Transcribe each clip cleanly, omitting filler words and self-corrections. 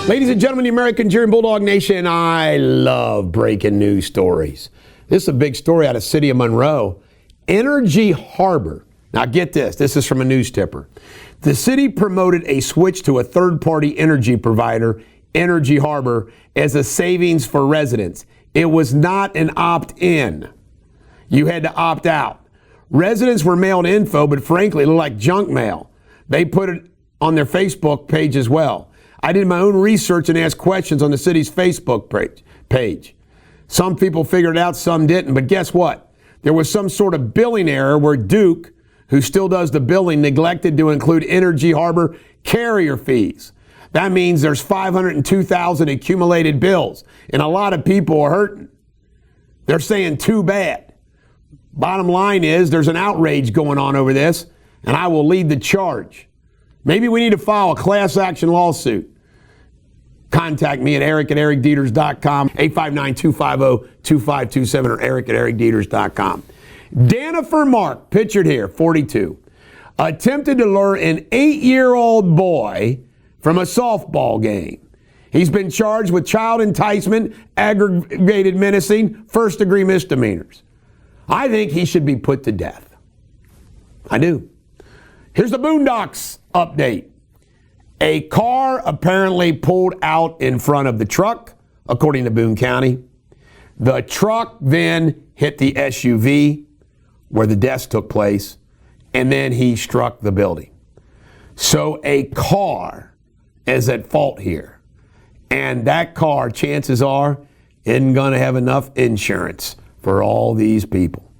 Ladies and gentlemen, the American Jeering Bulldog Nation, I love breaking news stories. This is a big story out of the city of Monroe. Energy Harbor. Now get this. This is from a news tipper. The city promoted a switch to a third-party energy provider, Energy Harbor, as a savings for residents. It was not an opt-in. You had to opt out. Residents were mailed info, but frankly, it looked like junk mail. They put it on their Facebook page as well. I did my own research and asked questions on the city's Facebook page. Some people figured it out, some didn't, but guess what? There was some sort of billing error where Duke, who still does the billing, neglected to include Energy Harbor carrier fees. That means there's 502,000 accumulated bills, and a lot of people are hurting. They're saying too bad. Bottom line is there's an outrage going on over this, and I will lead the charge. Maybe we need to file a class action lawsuit. Contact me at eric@ericdeters.com, 859-250-2527, or eric@ericdeters.com. Danifer Mark, pictured here, 42, attempted to lure an 8-year-old boy from a softball game. He's been charged with child enticement, aggravated menacing, first-degree misdemeanors. I think he should be put to death. I do. Here's the Boondocks update. A car apparently pulled out in front of the truck, according to Boone County. The truck then hit the SUV where the deaths took place, and then he struck the building. So a car is at fault here. And that car, chances are, isn't going to have enough insurance for all these people.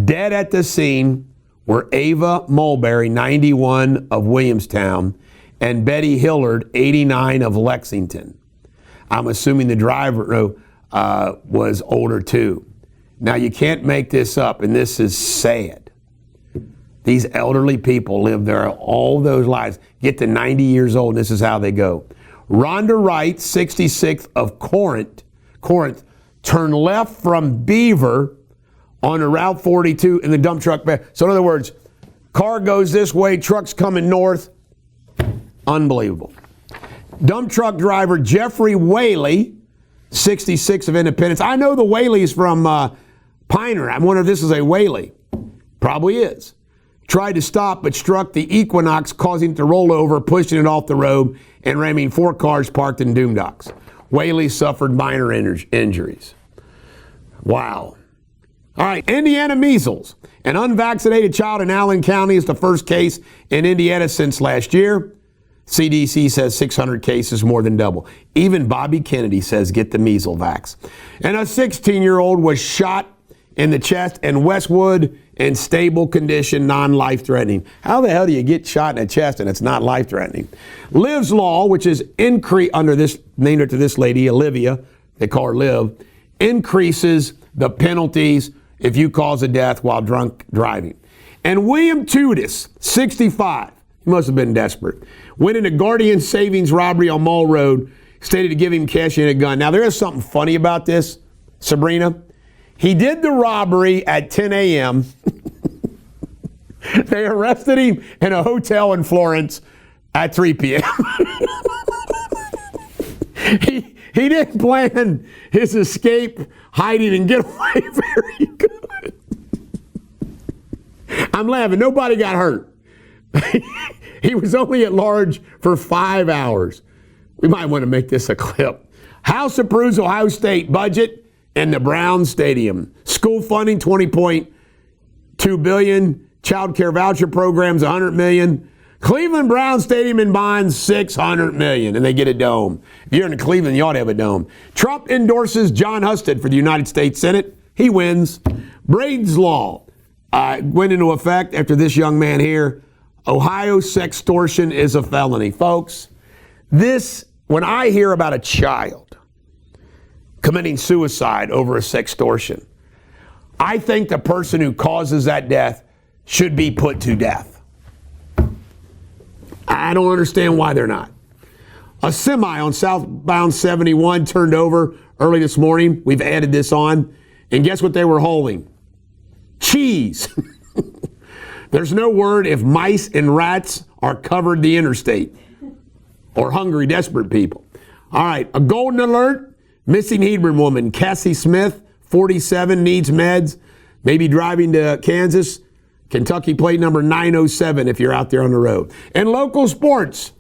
Dead at the scene were Ava Mulberry, 91, of Williamstown, and Betty Hillard, 89, of Lexington. I'm assuming the driver was older too. Now, you can't make this up, and this is sad. These elderly people live there all those lives, get to 90 years old, and this is how they go. Rhonda Wright, 66, of Corinth, turned left from Beaver on Route 42 in the dump truck. So in other words, car goes this way, truck's coming north. Unbelievable. Dump truck driver Jeffrey Whaley, 66, of Independence. I know the Whaleys from Piner. I wonder if this is a Whaley. Probably is. Tried to stop but struck the Equinox, causing it to roll over, pushing it off the road and ramming 4 cars parked in Boondocks. Whaley suffered minor injuries. Wow. All right, Indiana measles. An unvaccinated child in Allen County is the first case in Indiana since last year. CDC says 600 cases, more than double. Even Bobby Kennedy says get the measles vax. And a 16-year-old was shot in the chest in Westwood in stable condition, non-life-threatening. How the hell do you get shot in the chest and it's not life-threatening? Liv's Law, which is under this, named after this lady, Olivia, they call her Liv, increases the penalties if you cause a death while drunk driving. And William Tudis, 65, he must have been desperate, went into Guardian Savings robbery on Mall Road, stated to give him cash and a gun. Now, there is something funny about this, Sabrina. He did the robbery at 10 a.m. They arrested him in a hotel in Florence at 3 p.m. He didn't plan his escape, hiding, and get away very good. I'm laughing. Nobody got hurt. He was only at large for 5 hours. We might want to make this a clip. House approves Ohio State budget and the Brown Stadium. School funding, $20.2 billion. Child care voucher programs, $100 million. Cleveland Brown Stadium in bonds, $600 million, and they get a dome. If you're in Cleveland, you ought to have a dome. Trump endorses John Husted for the United States Senate. He wins. Braid's Law went into effect after this young man here. Ohio sextortion is a felony. Folks, when I hear about a child committing suicide over a sextortion, I think the person who causes that death should be put to death. I don't understand why they're not. A semi on southbound 71 turned over early this morning. We've added this on. And guess what they were hauling? Cheese. There's no word if mice and rats are covered the interstate or hungry, desperate people. All right, a golden alert. Missing Hebron woman, Cassie Smith, 47, needs meds. Maybe driving to Kansas. Kentucky plate number 907 if you're out there on the road. And local sports,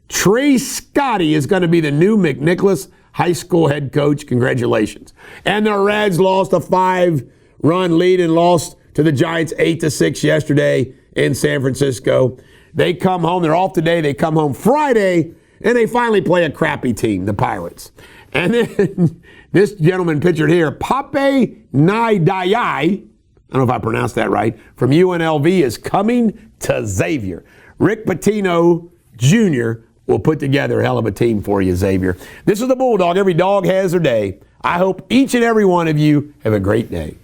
Trey Scotty is going to be the new McNicholas High School head coach. Congratulations. And the Reds lost a 5-run lead and lost to the Giants 8-6 yesterday in San Francisco. They come home. They're off today. They come home Friday, and they finally play a crappy team, the Pirates. And then this gentleman pictured here, Pape Naidayai, I don't know if I pronounced that right, from UNLV is coming to Xavier. Rick Pitino Jr. will put together a hell of a team for you, Xavier. This is the Bulldog. Every dog has their day. I hope each and every one of you have a great day.